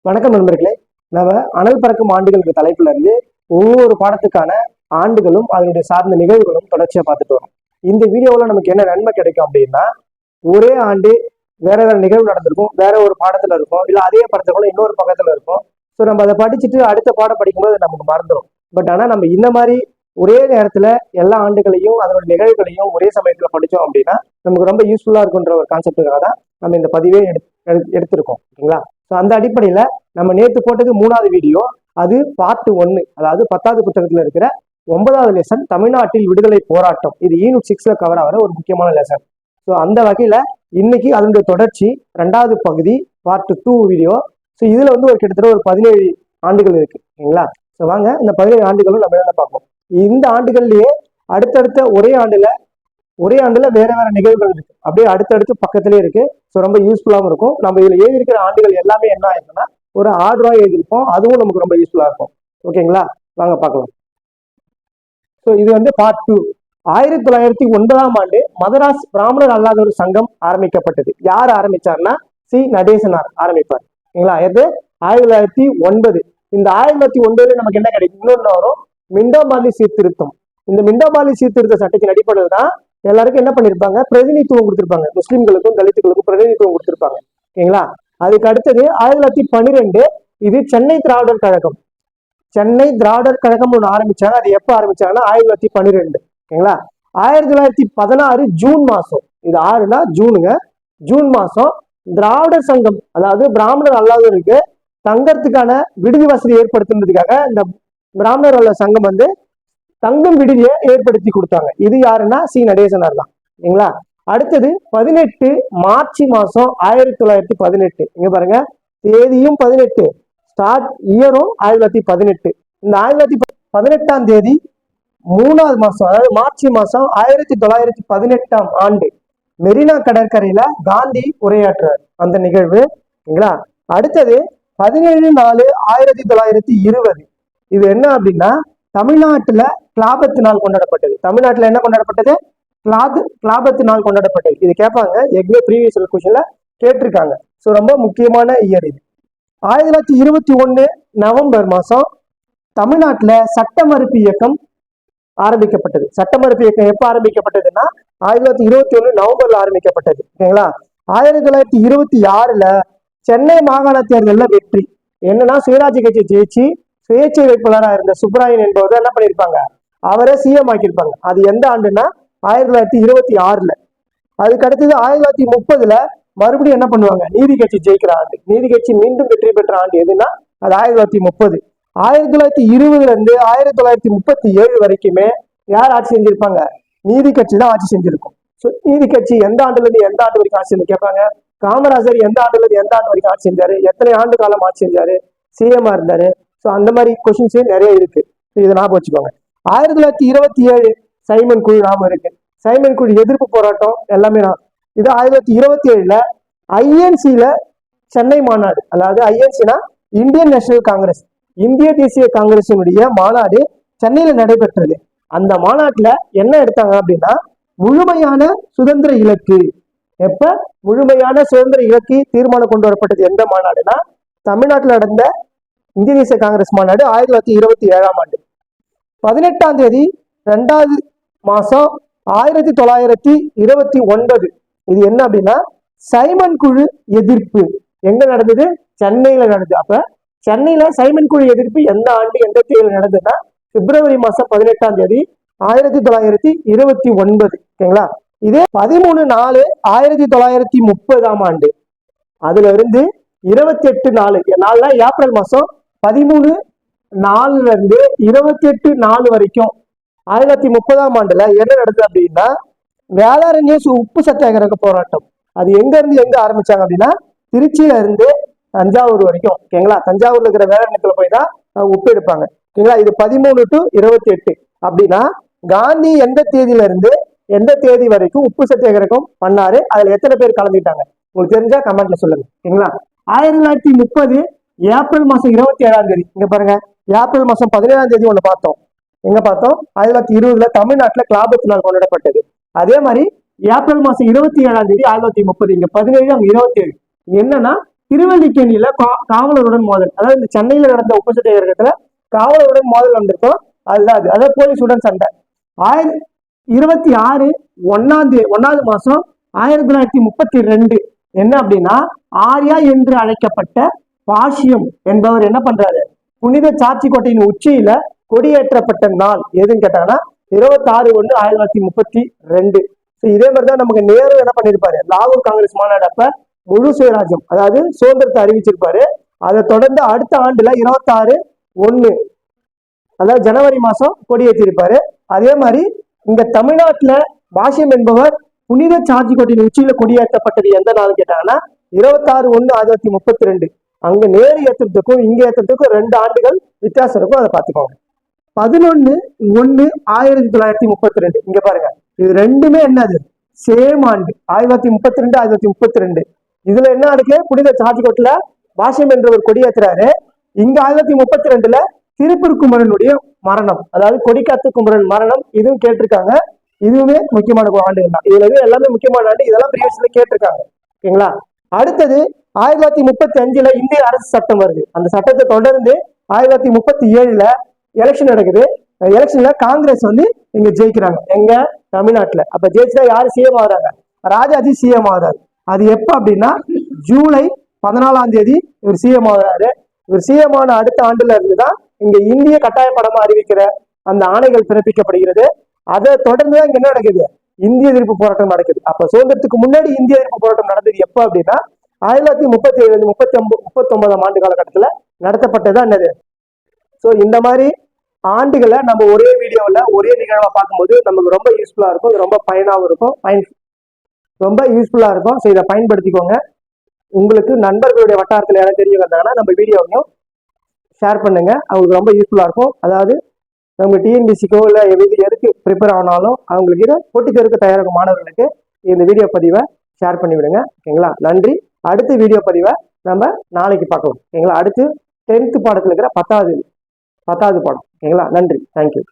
வணக்கம் நண்பர்களே. நம்ம அனல் பறக்கும் ஆண்டுகளுக்கு தலைப்புல இருந்து ஒவ்வொரு பாடத்துக்கான ஆண்டுகளும் அதனுடைய சார்ந்த நிகழ்வுகளும் தொடர்ச்சியா பார்த்துட்டு வரோம். இந்த வீடியோவில் நமக்கு என்ன நன்மை கிடைக்கும் அப்படின்னா, ஒரே ஆண்டு வேற வேற நிகழ்வு நடந்திருக்கும், வேற ஒரு பாடத்துல இருக்கும், இல்ல அதே படத்துல கூட இன்னொரு பக்கத்துல இருக்கும். ஸோ நம்ம அதை படிச்சுட்டு அடுத்த பாடம் படிக்கும்போது நமக்கு மறந்துடும். பட் ஆனா நம்ம இந்த மாதிரி ஒரே நேரத்துல எல்லா ஆண்டுகளையும் அதோட நிகழ்வுகளையும் ஒரே சமயத்துல படிச்சோம் அப்படின்னா நமக்கு ரொம்ப யூஸ்ஃபுல்லா இருக்குன்ற ஒரு கான்செப்டுக்காக தான் நம்ம இந்த பதிவே எடுத்திருக்கோம். ஓகேங்களா? ஸோ அந்த அடிப்படையில நம்ம நேற்று போட்டது 3வது வீடியோ, அது பார்ட் 1, அதாவது 10வது புத்தகத்துல இருக்கிற 9வது லெசன் தமிழ்நாட்டில் விடுதலை போராட்டம். இது யூனிட் 6ல கவர் ஆகிற ஒரு முக்கியமான லெசன். ஸோ அந்த வகையில இன்னைக்கு அதனுடைய தொடர்ச்சி 2வது பகுதி பார்ட் 2 வீடியோ. ஸோ இதுல வந்து ஒரு கிட்டத்தட்ட ஒரு 17 ஆண்டுகள் இருக்கு. ஓகேங்களா? ஸோ வாங்க இந்த 17 ஆண்டுகளும் நம்ம என்ன பார்ப்போம். இந்த ஆண்டுகள்லயே அடுத்தடுத்த ஒரே ஆண்டுல வேற வேற நிகழ்வுகள் இருக்கு, அப்படியே அடுத்தடுத்து பக்கத்திலே இருக்கு. ஸோ ரொம்ப யூஸ்ஃபுல்லாகவும் இருக்கும். நம்ம இதுல எழுதியிருக்கிற ஆண்டுகள் எல்லாமே என்ன ஆயிருக்குன்னா ஒரு ஆர்டரா எழுதியிருப்போம், அதுவும் நமக்கு ரொம்ப யூஸ்ஃபுல்லா இருக்கும். ஓகேங்களா? வாங்க பார்க்கலாம். ஸோ இது வந்து பார்ட் 2. 1909ஆம் ஆண்டு மதராஸ் பிராமணர் அல்லாத ஒரு சங்கம் ஆரம்பிக்கப்பட்டது. யார் ஆரம்பிச்சார்னா சி நடேசனார் ஆரம்பிப்பார். ஓகேங்களா? இது 1909. இந்த 1909 நமக்கு என்ன கிடைக்கும், இன்னொன்று வரும், மிண்டோபாலி சீர்திருத்தம். இந்த மிண்டோபாலி சீர்திருத்த சட்டத்தின் அடிப்படையில் தான் எல்லாருக்கும் என்ன பண்ணிருப்பாங்க, பிரதிநிதித்துவம் கொடுத்திருப்பாங்க. முஸ்லிம்களுக்கும் தலித்துகளுக்கும் பிரதிநிதித்துவம் கொடுத்திருப்பாங்க. ஓகேங்களா? அதுக்கு அடுத்தது 1912, இது சென்னை திராவிடர் கழகம். சென்னை திராவிடர் கழகம் ஒன்று ஆரம்பிச்சாங்க. அது எப்ப ஆரம்பிச்சாங்கன்னா 1912. ஓகேங்களா? 1916 ஜூன் மாசம், இது 6னா ஜூனுங்க, ஜூன் மாசம் திராவிடர் சங்கம், அதாவது பிராமணர் அல்லாதவருக்கு தங்கறதுக்கான விடுதி வசதி ஏற்படுத்துறதுக்காக இந்த பிராமணர் அல்ல சங்கம் வந்து தங்கும் விடுதியை ஏற்படுத்தி கொடுத்தாங்க. இது யாருன்னா சி நடேசனார் தான். சரிங்களா? அடுத்தது 18 மார்ச் மாசம் 1918. இங்க பாருங்க, தேதியும் 18, ஸ்டார்ட் இயரும் 1918. இந்த 1918ஆம் தேதி 3வது மாசம், அதாவது மார்ச் மாசம் 1918ஆம் ஆண்டு மெரினா கடற்கரையில காந்தி உரையாற்றுறார், அந்த நிகழ்வு. சரிங்களா? அடுத்தது 17/4/1920. இது என்ன அப்படின்னா தமிழ்நாட்டுல கிளாபத்து நாள் கொண்டாடப்பட்டது. தமிழ்நாட்டுல என்ன கொண்டாடப்பட்டது, கிளாபத்து நாள் கொண்டாடப்பட்டது. இது கேட்பாங்க, ப்ரீவியஸ் கொஸ்டின்ல கேட்டிருக்காங்க. ஸோ ரொம்ப முக்கியமான இயர் இது. 1921 நவம்பர் மாசம் தமிழ்நாட்டுல சட்ட மறுப்பு இயக்கம் ஆரம்பிக்கப்பட்டது. சட்ட மறுப்பு இயக்கம் எப்ப ஆரம்பிக்கப்பட்டதுன்னா 1921 நவம்பர்ல ஆரம்பிக்கப்பட்டது. ஓகேங்களா? 1926ல சென்னை மாகாண தேர்தலில் வெற்றி. என்னன்னா சுயராஜ்ய கட்சி ஜெயிச்சு சுயேட்சை வேட்பாளராக இருந்த சுப்ராயன் என்பவர் என்ன பண்ணிருப்பாங்க, அவரை சிஎம் ஆக்கியிருப்பாங்க. அது எந்த ஆண்டுன்னா 1926ல. அதுக்கு அடுத்தது 1930ல மறுபடியும் என்ன பண்ணுவாங்க, நீதி கட்சி ஜெயிக்கிற ஆண்டு, நீதி கட்சி மீண்டும் வெற்றி பெற்ற ஆண்டு எதுன்னா அது 1930. 1920ல இருந்து 1937 வரைக்குமே யார் ஆட்சி செஞ்சிருப்பாங்க, நீதி கட்சி தான் ஆட்சி செஞ்சிருக்கும். ஸோ நீதி கட்சி எந்த ஆண்டுல இருந்து எந்த ஆண்டு வரைக்கும் ஆட்சி செஞ்சு கேட்பாங்க. காமராஜர் எந்த ஆண்டுல இருந்து எந்த ஆண்டு வரைக்கும் ஆட்சி செஞ்சாரு, எத்தனை ஆண்டு காலம் ஆட்சி செஞ்சாரு, சிஎம்ஆ இருந்தாரு. ஸோ அந்த மாதிரி கொஸ்டின்ஸே நிறைய இருக்கு, இதை ஞாபகம் வச்சுக்கோங்க. 1927 சைமன் குழு ஞாபகம் இருக்கு, சைமன் குழு எதிர்ப்பு போராட்டம் எல்லாமே. இது 1927ல ஐஎன்சில சென்னை மாநாடு, அதாவது ஐஎன்சினா இந்தியன் நேஷனல் காங்கிரஸ், இந்திய தேசிய காங்கிரசினுடைய மாநாடு சென்னையில நடைபெற்றது. அந்த மாநாட்டுல என்ன எடுத்தாங்க அப்படின்னா முழுமையான சுதந்திர இலக்கு. எப்ப முழுமையான சுதந்திர இலக்கு தீர்மானம் கொண்டு வரப்பட்டது எந்த மாநாடுனா தமிழ்நாட்டில் நடந்த இந்திய தேசிய காங்கிரஸ் மாநாடு 1927ஆம் ஆண்டு. 18ஆம் தேதி 2வது மாசம் 1929. இது என்ன அப்படின்னா சைமன் குழு எதிர்ப்பு எங்க நடந்தது, சென்னையில நடந்தது. அப்ப சென்னையில சைமன் குழு எதிர்ப்பு எந்த ஆண்டு எந்த தேதியில் நடந்ததுன்னா பிப்ரவரி மாசம் 18ஆம் தேதி 1929. ஓகேங்களா? இதே 13/4/1930ஆம் ஆண்டு, அதுல இருந்து 28/4 ஏப்ரல் மாசம் 13/4ல இருந்து 28/4 வரைக்கும் 1930ஆம் ஆண்டுல என்ன நடந்தது அப்படின்னா வேதாரண்ய உப்பு சத்தியாகிரக போராட்டம். அது எங்க இருந்து எங்க ஆரம்பிச்சாங்க அப்படின்னா திருச்சியில இருந்து தஞ்சாவூர் வரைக்கும். ஓகேங்களா? தஞ்சாவூர்ல இருக்கிற வேதாரண்யத்துல போய் தான் உப்பு எடுப்பாங்க. ஓகேங்களா? இது 13 to 28. அப்படின்னா காந்தி எந்த தேதியில இருந்து எந்த தேதி வரைக்கும் உப்பு சத்தியாகிரகம் பண்ணாரு, அதுல எத்தனை பேர் கலந்துட்டாங்க உங்களுக்கு தெரிஞ்சா கமெண்ட்ல சொல்லுங்க. ஓகேங்களா? 1930 ஏப்ரல் மாசம் 27ஆம் தேதி, இங்க பாருங்க, ஏப்ரல் மாசம் 17ஆம் தேதி ஒண்ணு பார்த்தோம். எங்க பார்த்தோம், 1920ல தமிழ்நாட்டுல கிளாபத்து நாள் கொண்டாடப்பட்டது. அதே மாதிரி ஏப்ரல் மாசம் 27ஆம் தேதி 1930, இங்க 17, அங்க 27. என்னன்னா திருவல்லிக்கேணியில காவலருடன் மோதல், அதாவது இந்த சென்னையில நடந்த உப்பு சத்தியாகிரகத்துல காவலருடன் மோதல் வந்திருக்கும். அதுதான் அது, அதாவது போலீஸுடன் சண்டை. 26/1 மாசம் 1932 என்ன அப்படின்னா, ஆர்யா என்று அழைக்கப்பட்ட பாஷ்யம் என்பவர் என்ன பண்றாரு, புனித சார்ச்சி கோட்டையின் உச்சியில கொடியேற்றப்பட்ட நாள் எதுன்னு கேட்டாங்கன்னா 26/1/1932. இதே மாதிரிதான் நமக்கு நேரு என்ன பண்ணிருப்பாரு, லாகூர் காங்கிரஸ் மாநாடு அப்ப முழு சுயராஜ்யம், அதாவது சுதந்திரத்தை அறிவிச்சிருப்பாரு. அதை தொடர்ந்து அடுத்த ஆண்டுல 26/1 அதாவது ஜனவரி மாசம் கொடியேற்றிருப்பாரு. அதே மாதிரி இங்க தமிழ்நாட்டுல பாஷ்யம் என்பவர் புனித சார்ஜி கோட்டையின் உச்சியில கொடியேற்றப்பட்டது எந்த நாள் கேட்டாங்கன்னா 26/1/1932. அங்க நேரு ஏற்றத்துக்கும் இங்க ஏற்றத்துக்கும் 2 ஆண்டுகள் வித்தியாசம் இருக்கும், அதை பார்த்துக்கோங்க. 11/1/1932 இங்க பாருங்க, இது ரெண்டுமே என்னது, சேம் ஆண்டு 1932 1932. இதுல என்ன இருக்கு, புனித சார்ஜி கோட்டையில பாஷ்யம் என்றவர் கொடியேற்றுறாரு. இங்க 1932ல திருப்பூர் குமரனுடைய மரணம், அதாவது கொடிக்காத்து குமரன் மரணம், இதுவும் கேட்டிருக்காங்க. இதுவுமே முக்கியமான ஆண்டுகள் தான். இதுல எல்லாமே முக்கியமான ஆண்டு, இதெல்லாம் ப்ரீவியஸ்ல கேட்டிருக்காங்க. ஓகேங்களா. அடுத்தது 1935ல இந்திய அரசு சட்டம் வருது. அந்த சட்டத்தை தொடர்ந்து 1937ல எலெக்ஷன் நடக்குது. எலெக்ஷன்ல காங்கிரஸ் இங்க ஜெயிக்கிறாங்க, எங்க தமிழ்நாட்டுல. அப்ப ஜெயிச்சா யாரு சிஎம் ஆகுறாங்க, ராஜாஜி சிஎம் ஆகுறாரு. அது எப்ப அப்படின்னா ஜூலை 14 இவர் சிஎம் ஆகுறாரு. இவர் சிஎம் ஆன அடுத்த ஆண்டுல இருந்துதான் இங்க இந்திய கட்டாய படமா அறிவிக்கிற அந்த ஆணைகள் பிறப்பிக்கப்படுகிறது. அதை தொடர்ந்துதான் இங்க என்ன நடக்குது, இந்திய எதிர்ப்பு போராட்டம் நடக்குது. அப்ப சுதந்திரத்துக்கு முன்னாடி இந்திய எதிர்ப்பு போராட்டம் நடந்தது எப்ப அப்படின்னா 1937 39ஆம் ஆண்டு காலகட்டத்துல நடத்தப்பட்டதுதான் என்னது. ஸோ இந்த மாதிரி ஆண்டுகளை நம்ம ஒரே வீடியோவில் ஒரே நிகழ்வா பார்க்கும்போது நமக்கு ரொம்ப யூஸ்ஃபுல்லா இருக்கும், ரொம்ப பயனாகவும் இருக்கும், ரொம்ப யூஸ்ஃபுல்லா இருக்கும். ஸோ இதை பயன்படுத்திக்கோங்க. உங்களுக்கு நண்பர்களுடைய வட்டாரத்தில் யாராவது தெரிய வந்தாங்கன்னா நம்ம வீடியோவையும் ஷேர் பண்ணுங்க, அவங்களுக்கு ரொம்ப யூஸ்ஃபுல்லா இருக்கும். அதாவது நம்ம டிஎன்பிசிக்கோ இல்லை எதுக்கு ப்ரிப்பேர் ஆனாலும் அவங்களுக்கு போட்டித் தேர்வுக்கு தயாராகும் மாணவர்களுக்கு இந்த வீடியோ பதிவை ஷேர் பண்ணி விடுங்க. ஓகேங்களா. நன்றி. அடுத்த வீடியோ பதிவை நம்ம நாளைக்கு பார்க்கலாம். ஓகேங்களா. அடுத்து 10th பாடத்தில் இருக்கிற 10வது பாடம். ஓகேங்களா. நன்றி. தேங்க்யூ.